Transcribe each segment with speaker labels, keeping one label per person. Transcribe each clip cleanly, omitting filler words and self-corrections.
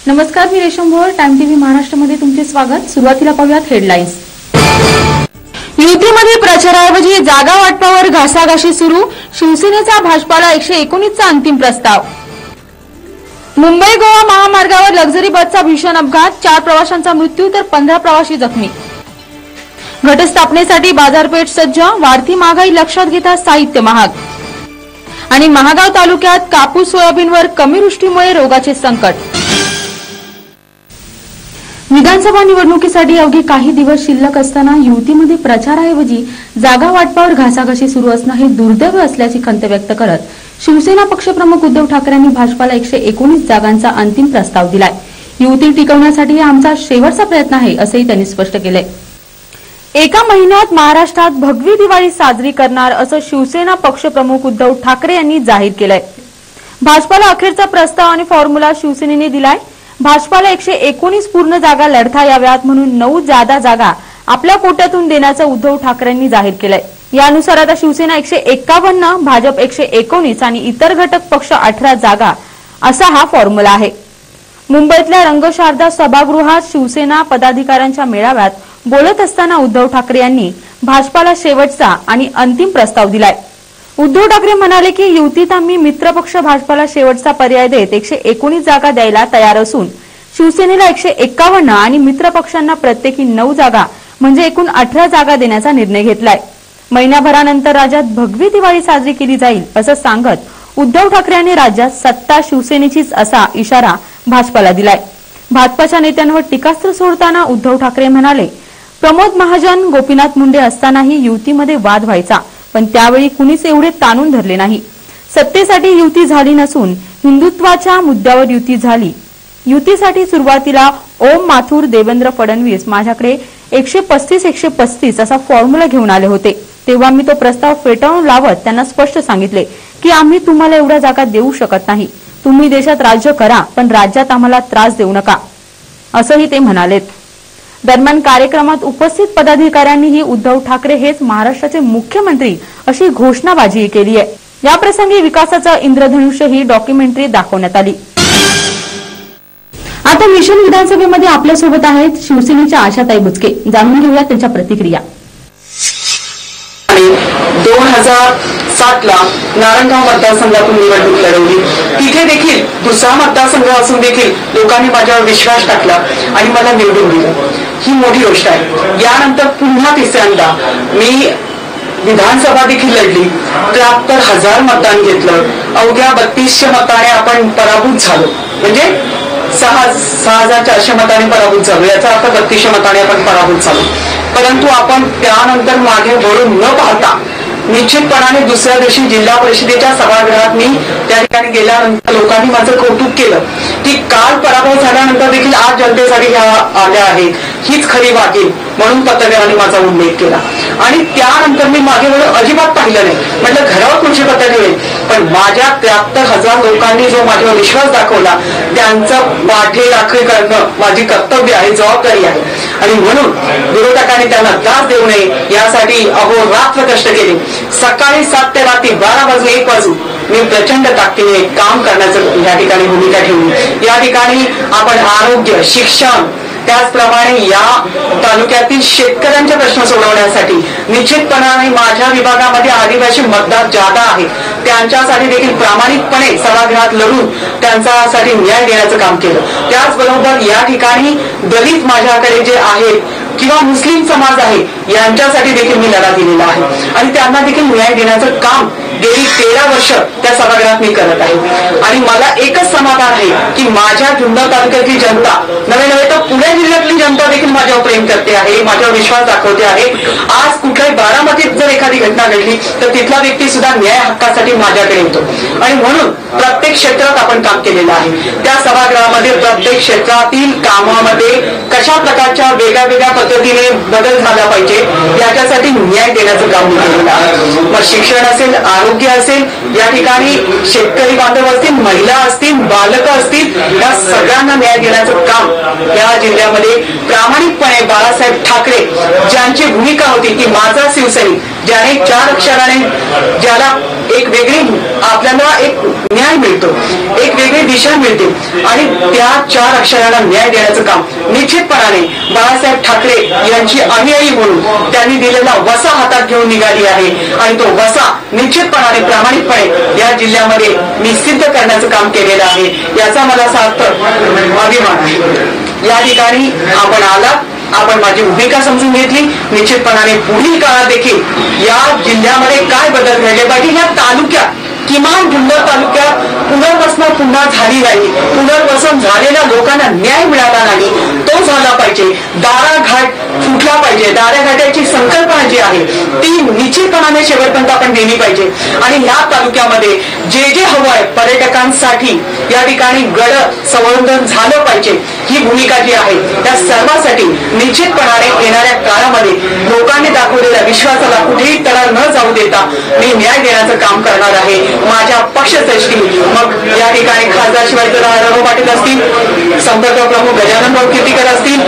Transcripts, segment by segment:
Speaker 1: नमस्कार, मी रेशम Bhor. Time TV महाराष्ट्रामध्ये तुमचे स्वागत. सुरुवातीला पाहूयात हेडलाईन्स. युतीमध्ये प्रचाराऐवजी जागा वाटपावर घासाघाशी सुरू. शिवसेनेचा भाजपाला 119चा अंतिम प्रस्ताव. मुंबई गोवा महामार्गावर लक्झरी बसचा भीषण अपघात. 4 प्रवाशांचा मृत्यू तर 15 प्रवासी जखमी. घटस्थापनेसाठी बाजारपेठ सज्ज. वाढती महागाई लक्षात घेता साहित्य महाग. आणि महागाव तालुक्यात कापूस सोयाबीनवर कमी वृष्टीमुळे रोगाचे संकट. विधानसभा निवडणुकीसाठी अवघे काही दिवस शिल्लक असताना युतीमध्ये प्रचाराऐवजी जागा वाटपावर घासाघाशी सुरू असणं हे दुर्दैव असल्याची खंत व्यक्त करत शिवसेना पक्षप्रमुख उद्धव ठाकरेंनी भाजपाला 119 जागांचा अंतिम प्रस्ताव दिलाय. युती टिकवण्यासाठी आमचा शेवटचा प्रयत्न आहे असंही त्यांनी स्पष्ट केलंय. एका महिन्यात महाराष्ट्रात भगवी दिवाळी साजरी करणार असं शिवसेना पक्षप्रमुख उद्धव ठाकरे यांनी जाहीर केलंय. भाजपाला अखेरचा प्रस्ताव आणि फॉर्म्युला शिवसेनेने दिलाय. भाजपाला 119 पूर्ण जागा लढता याव्यात म्हणून 9 जादा जागा आपल्या कोट्यातून देण्याचं उद्धव ठाकरेंनी जाहीर केलंय. यानुसार आता शिवसेना 151, भाजप 119 आणि इतर घटक पक्ष 18 जागा असा हा फॉर्म्युला आहे. मुंबईतल्या रंगशारदा सभागृहात शिवसेना पदाधिकाऱ्यांच्या मेळाव्यात बोलत असताना उद्धव ठाकरे यांनी भाजपाला शेवटचा आणि अंतिम प्रस्ताव दिलाय. उद्धव ठाकरे म्हणाले की युतीत आम्ही मित्रपक्ष भाजपाला शेवटचा पर्याय देत 119 जागा द्यायला तयार असून शिवसेनेला 151 आणि मित्रपक्षांना प्रत्येकी 9 जागा म्हणजे एकूण 18 जागा देण्याचा निर्णय घेतलाय. महिन्याभरानंतर राज्यात भगवी दिवाळी साजरी केली जाईल असं सांगत उद्धव ठाकरे यांनी राज्यात सत्ता शिवसेनेचीच असा इशारा भाजपाला दिलाय. भाजपाच्या नेत्यांवर टीकास्त्र सोडताना उद्धव ठाकरे म्हणाले, प्रमोद महाजन, गोपीनाथ मुंडे असतानाही युतीमध्ये वाद व्हायचा, पण त्यावेळी कुणीच एवढे ताणून धरले नाही. सत्तेसाठी युती झाली नसून हिंदुत्वाच्या मुद्द्यावर युती झाली. युतीसाठी सुरुवातीला ओम माथुर, देवेंद्र फडणवीस माझ्याकडे 135 असा फॉर्म्युला घेऊन आले होते. तेव्हा मी तो प्रस्ताव फेटाळून लावत त्यांना स्पष्ट सांगितले की आम्ही तुम्हाला एवढ्या जागा देऊ शकत नाही. तुम्ही देशात राज्य करा, पण राज्यात आम्हाला त्रास देऊ नका, असंही ते म्हणालेत. दरम्यान कार्यक्रमात उपस्थित पदाधिकाऱ्यांनीही उद्धव ठाकरे हेच महाराष्ट्राचे मुख्यमंत्री अशी घोषणाबाजी केली आहे. याप्रसंगी विकासाचं इंद्रधनुष्य ही डॉक्युमेंटरी दाखवण्यात आली. आता मिशन विधानसभेमध्ये आपल्यासोबत आहेत शिवसेनेच्या आशाताई बुचके. जाणून घेऊया त्यांच्या प्रतिक्रिया.
Speaker 2: 2007ला नारायणगाव मतदारसंघातून निवडणूक लढवली. तिथे देखील दुसरा मतदारसंघ असून देखील लोकांनी माझ्यावर विश्वास टाकला आणि मला निवडून दिलं. ही मोठी गोष्ट आहे. यानंतर पुन्हा तिसऱ्यांदा मी विधानसभा देखील लढली. 73,000 मतदान घेतलं. अवघ्या 3200 मताने आपण पराभूत झालो. म्हणजे 6,400 मताने पराभूत झालो. याचा अर्थ 3200 मताने आपण पराभूत झालो. परंतु आपण त्यानंतर मागे वळून न पाहता निश्चितपणाने दुसऱ्या दिवशी जिल्हा परिषदेच्या सभागृहात मी त्या ठिकाणी गेल्यानंतर लोकांनी माझं कौतुक केलं की काल पराभव झाल्यानंतर देखील आज जनतेसाठी ह्या आल्या आहेत, हीच खरी वागेल म्हणून पत्रकारांनी माझा उल्लेख केला. आणि त्यानंतर मी मागे वळून अजिबात पाहिलं नाही. म्हटलं घरावर खुर्ची पत्र ठेवेल, पण माझ्या 73,000 लोकांनी जो माझ्यावर विश्वास दाखवला त्यांचं पाठे राखणी करणं माझी कर्तव्य आहे, जबाबदारी आहे. आणि म्हणून विरोधकांनी त्यांना त्रास देऊ नये यासाठी अहोरात्र कष्ट केले. सकाळी 7 ते रात्री 12 वाजून 1 वाजून मी प्रचंड ताकदीने काम करण्याचं या ठिकाणी भूमिका ठेवली. या ठिकाणी आपण आरोग्य, शिक्षण, त्याचप्रमाणे या तालुक्यातील शेतकऱ्यांचे प्रश्न सोडवण्यासाठी निश्चितपणाने माझ्या विभागामध्ये आदिवासी मतदार जादा आहेत, त्यांच्यासाठी देखील प्रामाणिकपणे सभागृहात लढून त्यांच्यासाठी न्याय देण्याचं काम केलं. त्याचबरोबर या ठिकाणी दलित माझ्याकडे जे आहेत किंवा मुस्लिम समाज आहे यांच्यासाठी देखील मी लढा दिलेला आहे आणि त्यांना देखील न्याय देण्याचं काम गेली 13 वर्ष त्या सभागृहात मी करत आहे. आणि मला एकच समाधान आहे की माझ्या जुन्नर तालुक्यातली जनता, नव्हे तर पुणे जिल्ह्यातली जनता देखील माझ्यावर प्रेम करते आहे, माझ्यावर विश्वास दाखवते आहे. आज कुठल्याही बारामतीत जर एखादी घटना घडली तर तिथला व्यक्ती सुद्धा न्याय हक्कासाठी माझ्याकडे येतो. आणि म्हणून प्रत्येक क्षेत्रात आपण काम केलेलं आहे. त्या सभागृहामध्ये प्रत्येक क्षेत्रातील कामामध्ये कशा प्रकारच्या वेगळ्या पद्धतीने बदल झाला पाहिजे याच्यासाठी न्याय देण्याचं काम केलेलं आहे. मग शिक्षण असेल, आरोग्य आरोग्य असेल, या ठिकाणी शेतकरी बांधव असतील, महिला असतील, बालक असतील, या सगळ्यांना न्याय देण्याचं काम या जिल्ह्यामध्ये प्रामाणिकपणे बाळासाहेब ठाकरे ज्यांची भूमिका होती की माझा शिवसैनिक, ज्याने 4 अक्षराने ज्याला एक वेगळी आपल्याला एक न्याय मिळतो, एक वेगळी दिशा मिळते आणि त्या 4 अक्षराला न्याय देण्याचं काम निश्चितपणाने बाळासाहेब ठाकरे यांची अनुयायी म्हणून त्यांनी दिलेला वसा हातात घेऊन निघाली आहे आणि तो वसा निश्चितपणाने प्रामाणिकपणे या जिल्ह्यामध्ये मी सिद्ध करण्याचं काम केलेलं आहे. याचा मला सार्थ अभिमान आहे. या ठिकाणी आपण आलात, आपण माझी भूमिका समजून घेतली. निश्चितपणाने पुढील काळात देखील या जिल्ह्यामध्ये काय बदल घडले पाहिजे, या तालुक्यात किमान जुन्नर तालुक्यात पुनर्वसन पुन्हा झाली नाही, पुनर्वसन झालेल्या लोकांना न्याय मिळाला नाही, तो झाला पाहिजे. दाराघाट फुटला पाहिजे. दाराघाटाची संकल्पना जी आहे ती निश्चितपणाने शेवटपर्यंत आपण नेली पाहिजे आणि ह्या तालुक्यामध्ये जे जे हवं आहे पर्यटकांसाठी या ठिकाणी गड संवर्धन झालं पाहिजे. ही भूमिका जी आहे त्या सर्वांसाठी निश्चितपणाने येणाऱ्या काळामध्ये लोकांनी दाखवलेल्या विश्वासाला कुठेही तडा न जाऊ देता मी न्याय देण्याचं काम करणार आहे. माझ्या पक्षश्रेष्ठी मग या ठिकाणी खासदार शिवाजीराव पाटील असतील, संपर्क प्रमुख गजाननराव कीर्तीकर असतील,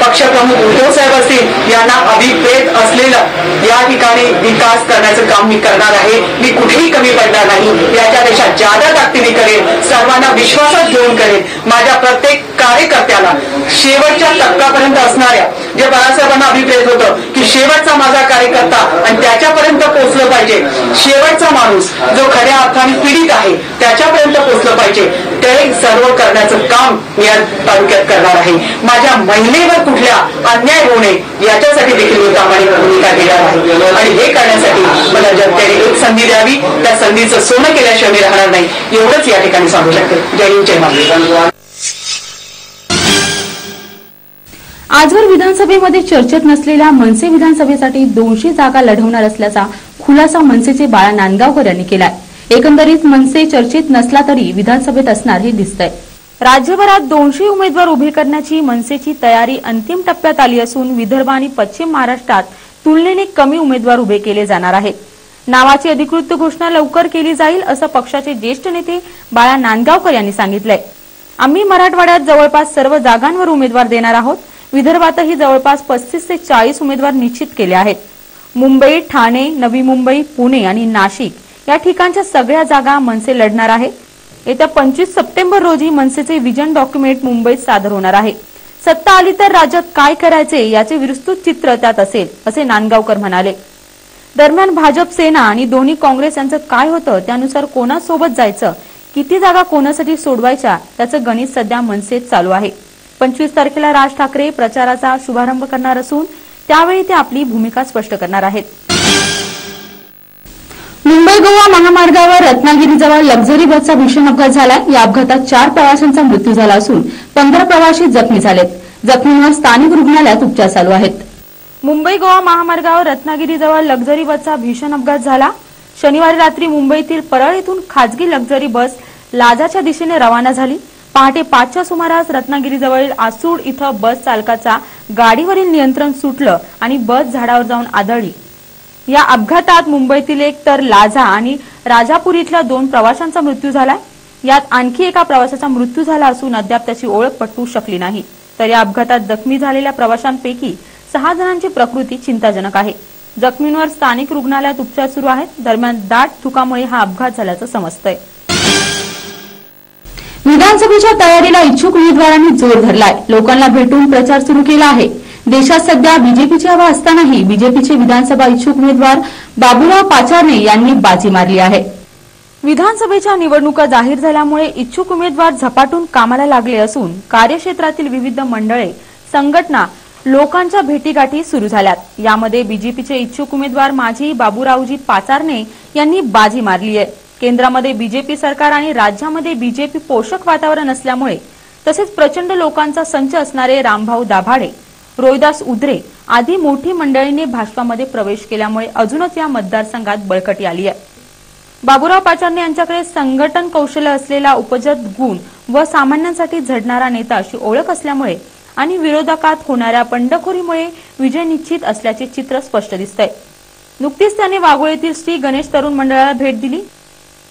Speaker 2: पक्षप्रमुख उद्धव साहेब असतील, यांना अभिप्रेत असलेलं या ठिकाणी विकास करण्याचं काम मी करणार आहे. मी कुठेही कमी पडणार नाही, याच्यापेक्षा जादा ताकदीने करेन, सर्वांना विश्वासात घेऊन करेन. माझ्या प्रत्येक कार्यकर्त्याला शेवटच्या टप्प्यापर्यंत असणाऱ्या जे बाळासाहेबांना अभिप्रेत होतं की शेवटचा माझा कार्यकर्ता आणि त्याच्यापर्यंत पोहोचलं पाहिजे, शेवटचा माणूस जो खऱ्या अर्थाने पीडित आहे त्याच्यापर्यंत पोहोचलं पाहिजे, ते सर्व करण्याचं काम मी या तालुक्यात करणार आहे. माझ्या महिलेवर कुठल्या अन्याय होऊ नये याच्यासाठी देखील मी प्रामाणिक भूमिका घेणार आहे आणि हे करण्यासाठी मला जनतेने एक संधी द्यावी. त्या संधीचं सोनं केल्याशिवाय मी राहणार नाही, एवढंच या ठिकाणी सांगू शकते. जय हिंद, जय महाराष्ट्र.
Speaker 1: आजवर विधानसभेमध्ये चर्चेत नसलेल्या मनसे विधानसभेसाठी 200 जागा लढवणार असल्याचा खुलासा मनसेचे बाळा नांदगावकर यांनी केलाय. एकंदरीत मनसे चर्चेत नसला तरी विधानसभेत असणार हे दिसतंय. राज्यभरात 200 उमेदवार उभे करण्याची मनसेची तयारी अंतिम टप्प्यात आली असून विदर्भ आणि पश्चिम महाराष्ट्रात तुलनेने कमी उमेदवार उभे केले जाणार आहेत. नावाची अधिकृत घोषणा लवकर केली जाईल असं पक्षाचे ज्येष्ठ नेते बाळा नांदगावकर यांनी सांगितलंय. आम्ही मराठवाड्यात जवळपास सर्व जागांवर उमेदवार देणार आहोत. विदर्भातही जवळपास 35 ते 40 उमेदवार निश्चित केले आहेत. मुंबई, ठाणे, नवी मुंबई, पुणे आणि नाशिक या ठिकाणच्या सगळ्या जागा मनसे लढणार आहे. येत्या 25 सप्टेंबर रोजी मनसेचे विजन डॉक्युमेंट मुंबईत सादर होणार आहे. सत्ता आली तर राज्यात काय करायचे याचे विस्तृत चित्र त्यात असेल असे नांदगावकर म्हणाले. दरम्यान भाजप, सेना आणि दोन्ही काँग्रेस यांचं काय होतं त्यानुसार कोणासोबत जायचं, किती जागा कोणासाठी सोडवायच्या याचं गणित सध्या मनसेत चालू आहे. 25 तारखेला राज ठाकरे प्रचाराचा शुभारंभ करणार असून त्यावेळी ते आपली भूमिका स्पष्ट करणार आहेत. मुंबई गोवा महामार्गावर रत्नागिरीजवळ लक्झरी बसचा भीषण अपघात झाला. या अपघातात 4 प्रवाशांचा मृत्यू झाला असून 15 प्रवासी जखमी झालेत. जखमींवर स्थानिक रुग्णालयात उपचार चालू आहेत. मुंबई गोवा महामार्गावर रत्नागिरीजवळ लक्झरी बसचा भीषण अपघात झाला. शनिवारी रात्री मुंबईतील परळ येथून खासगी लक्झरी बस लाजाच्या दिशेने रवाना झाली. पहाटे 5च्या सुमारास रत्नागिरीजवळील आसूड इथं बस चालकाचा गाडीवरील नियंत्रण सुटलं आणि बस झाडावर जाऊन आदळली. या अपघातात मुंबईतील एक तर लाजा आणि राजापूर इथल्या 2 प्रवाशांचा मृत्यू झालाय. यात आणखी एका प्रवाशाचा मृत्यू झाला असून अद्याप त्याची ओळख पटू शकली नाही. तर या अपघातात जखमी झालेल्या प्रवाशांपैकी 6 जणांची प्रकृती चिंताजनक आहे. जखमींवर स्थानिक रुग्णालयात उपचार सुरू आहेत. दरम्यान दाट धुकामुळे हा अपघात झाल्याचं समजतंय. विधानसभेच्या तयारीला इच्छुक उमेदवारांनी जोर धरलाय. लोकांना भेटून प्रचार सुरू केला आहे. देशात सध्या बीजेपीची हवा असतानाही बीजेपीचे विधानसभा इच्छुक उमेदवार बाबूराव पाचारने यांनी बाजी मारली आहे. विधानसभेच्या निवडणुका जाहीर झाल्यामुळे इच्छुक उमेदवार झपाटून कामाला लागले असून कार्यक्षेत्रातील विविध मंडळे, संघटना, लोकांच्या भेटीगाठी सुरू झाल्यात. यामध्ये बीजेपीचे इच्छुक उमेदवार माजी बाबूरावजी पाचारने यांनी बाजी मारली आहे. केंद्रामध्ये बीजेपी सरकार आणि राज्यामध्ये बीजेपी पोषक वातावरण असल्यामुळे तसेच प्रचंड लोकांचा संच असणारे रामभाऊ दाभाडे, रोहिदास उद्रे आदी मोठी मंडळींनी भाजपामध्ये प्रवेश केल्यामुळे अजूनच या मतदारसंघात बळकटी आली आहे. बाबूराव पाचारने यांच्याकडे संघटन कौशल्य असलेला उपजत गुण व सामान्यांसाठी झडणारा नेता अशी ओळख असल्यामुळे आणि विरोधकात होणाऱ्या बंडखोरीमुळे विजय निश्चित असल्याचे चित्र स्पष्ट दिसतंय. नुकतीच त्याने वाघोळीतील श्री गणेश तरुण मंडळाला भेट दिली।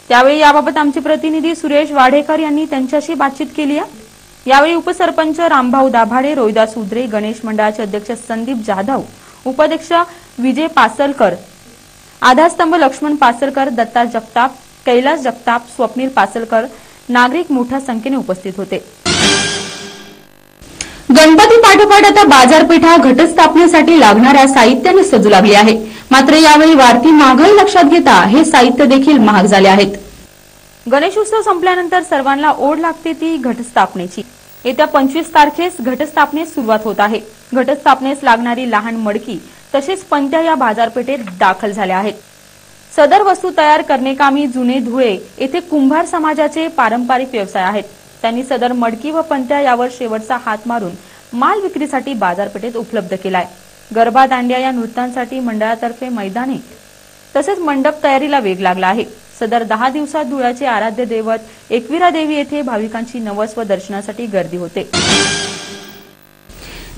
Speaker 1: त्यावेळी याबाबत आमचे प्रतिनिधी सुरेश वाढेकर यांनी त्यांच्याशी बातचीत केली आहे। यावेळी उपसरपंच रामभाऊ दाभाडे, रोहिदास उद्रे, गणेश मंडळाचे अध्यक्ष संदीप जाधव, उपाध्यक्ष विजय पासलकर, आधारस्तंभ लक्ष्मण पासलकर, दत्ता जगताप, कैलास जगताप, स्वप्नील पासलकर, नागरिक मोठ्या संख्येने उपस्थित होते। गणपती पाठोपाठ आता बाजारपेठा घटस्थापनेसाठी लागणाऱ्या साहित्याने सजू लागली आहे। मात्र यावेळी वाढती महागाई लक्षात घेता हे साहित्य देखील महाग झाले आहेत। गणेशोत्सव संपल्यानंतर सर्वांना ओढ लागते ती घटस्थापनेची। येत्या 25 तारखेस घटस्थापनेस सुरुवात होत आहे। घटस्थापनेस लागणारी लहान मडकी तसेच पंत्या या बाजारपेठेत दाखल झाल्या आहेत। सदर वस्तू तयार करण्याकामी जुने धुळे येथे कुंभार समाजाचे पारंपरिक व्यवसाय आहेत। त्यांनी सदर मडकी व पंत्या यावर शेवटचा हात मारून माल विक्रीसाठी बाजारपेठेत उपलब्ध केलाय। गरबा, दांडिया या नृत्यांसाठी मंडळातर्फे मैदाने तसेच मंडप तयारीला वेग लागला आहे। सदर 10 दिवसात धुळ्याचे आराध्य दैवत एकविरा देवी येथे भाविकांची नवस व दर्शनासाठी गर्दी होते।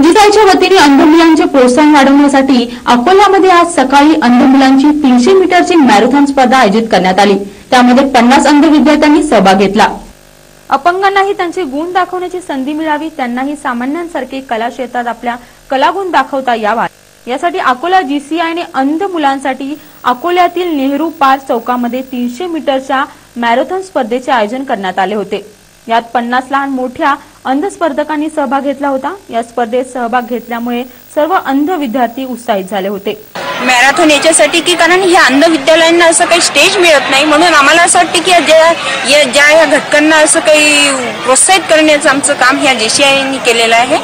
Speaker 1: जिजाईच्या वतीने अंध मुलांचे प्रोत्साहन वाढवण्यासाठी अकोल्यामध्ये आज सकाळी अंध मुलांची 300 मीटरची मॅरेथॉन स्पर्धा आयोजित करण्यात आली। त्यामध्ये 50 अंध विद्यार्थ्यांनी सहभाग घेतला। अपंगांनाही त्यांचे गुण दाखवण्याची संधी मिळावी, त्यांनाही सामान्यांसारखे कला क्षेत्रात आपल्या कलागुण दाखवता यावा, यासाठी अकोला जीसीआयने अंध मुलांसाठी अकोल्यातील नेहरू पार्क चौकामध्ये 300 मीटरच्या मॅरेथॉन स्पर्धेचे आयोजन करण्यात आले होते। यात 50 लहान मोठ्या अंध स्पर्धकांनी सहभाग घेतला होता। या स्पर्धेत सहभाग घेतल्यामुळे सर्व अंध विद्यार्थी उत्साहित झाले होते।
Speaker 3: मॅरेथॉन याच्यासाठी की कारण ह्या अंध विद्यालयांना असं काही स्टेज मिळत नाही, म्हणून आम्हाला असं वाटतं की ज्या घटकांना असं काही प्रोत्साहित करण्याचं आमचं काम ह्या जेसीआयने केलेलं आहे।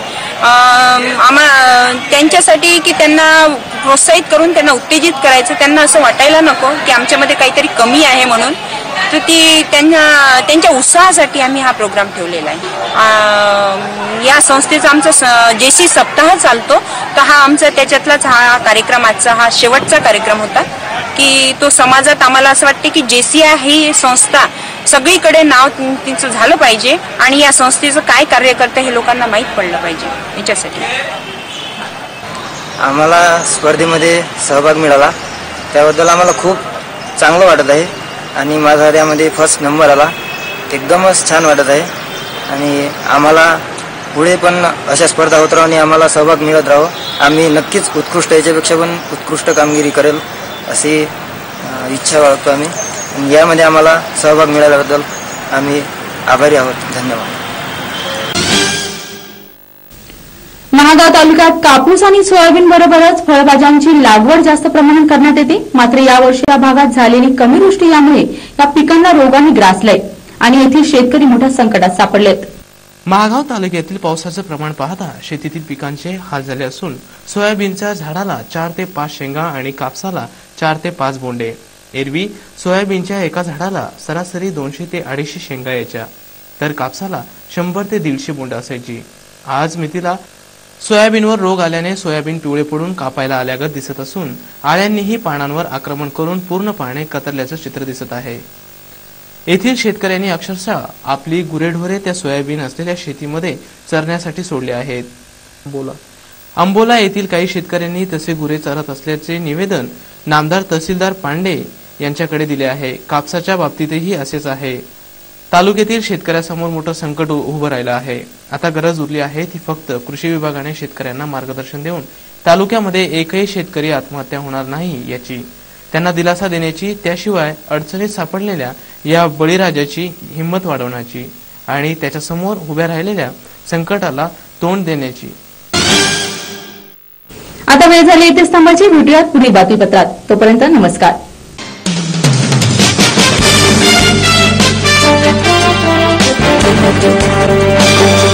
Speaker 3: त्यांच्यासाठी की त्यांना प्रोत्साहित करून त्यांना उत्तेजित करायचं, त्यांना असं वाटायला नको की आमच्यामध्ये काहीतरी कमी आहे म्हणून, तर ती त्यांच्या उत्साहासाठी आम्ही हा प्रोग्राम ठेवलेला आहे। या संस्थेचा आमचा जेसी सप्ताह चालतो, तर हा आमचा त्याच्यातलाच हा कार्यक्रम, आजचा हा शेवटचा कार्यक्रम होता की तो समाजात आम्हाला असं वाटते की जेसीआय ही संस्था सगळीकडे नाव तिचं झालं पाहिजे आणि या संस्थेचं काय कार्य करतं हे लोकांना माहीत पडलं पाहिजे। याच्यासाठी
Speaker 4: आम्हाला स्पर्धेमध्ये सहभाग मिळाला, त्याबद्दल आम्हाला खूप चांगलं वाटत आहे आणि माझा त्यामध्ये फर्स्ट नंबर आला। एकदमच छान वाटत आहे आणि आम्हाला पुढे पण अशा स्पर्धा होत राहू आणि आम्हाला सहभाग मिळत राहू। आम्ही नक्कीच उत्कृष्ट, याच्यापेक्षा पण उत्कृष्ट कामगिरी करेल अशी इच्छा बाळगतो आम्ही, आणि यामध्ये आम्हाला सहभाग मिळाल्याबद्दल आम्ही आभारी आहोत। धन्यवाद।
Speaker 1: महागाव तालुक्यात कापूस आणि सोयाबीन बरोबरच फळभाज्यांची लागवड जास्त प्रमाणात करण्यात येते। मात्र यावर्षी या भागात झालेली कमी वृष्टी यामुळे या पिकांना रोगाने ग्रासलंय आणि येथील शेतकरी मोठ्या संकटात सापडलेत।
Speaker 5: महागाव तालुक्यातील पावसाचं प्रमाण पाहता शेतीतील पिकांचे हाल झाले असून सोयाबीनच्या झाडाला 4 ते 5 शेंगा आणि कापसाला 4 ते 5 बोंडे। एरवी सोयाबीनच्या एका झाडाला सरासरी 200 ते 250 शेंगा यायच्या, तर कापसाला 100 ते 150 बोंड असायची। आज मितीला सोयाबीनवर रोग आल्याने सोयाबीन पिवळे पडून कापायला आल्यागत दिसत असून आळ्यांनीही पानांवर आक्रमण करून पूर्ण पाने कतरल्याचं चित्र दिसत आहे। येथील शेतकऱ्यांनी अक्षरशः आपली गुरेढोरे त्या सोयाबीन असलेल्या शेतीमध्ये चरण्यासाठी सोडले आहेत। अंबोला येथील काही शेतकऱ्यांनी तसे गुरे चरत असल्याचे निवेदन नामदार तहसीलदार पांडे यांच्याकडे दिले आहे। कापसाच्या बाबतीतही असेच आहे। तालुक्यातील शेतकऱ्यासमोर मोठं संकट उभं राहिलं आहे। आता गरज उरली आहे ती फक्त कृषी विभागाने शेतकऱ्यांना मार्गदर्शन देऊन तालुक्यामध्ये एकही शेतकरी आत्महत्या होणार नाही याची, त्यांना दिलासा देण्याची, त्याशिवाय अडचणीत सापडलेल्या या बळीराजाची हिंमत वाढवण्याची आणि त्याच्यासमोर उभ्या राहिलेल्या संकटाला तोंड देण्याची।
Speaker 1: आता वेळ झाली येथे स्तंभाची, भेटूयात पुढील बातमीपत्रात। तोपर्यंत नमस्कार।
Speaker 6: Thank you.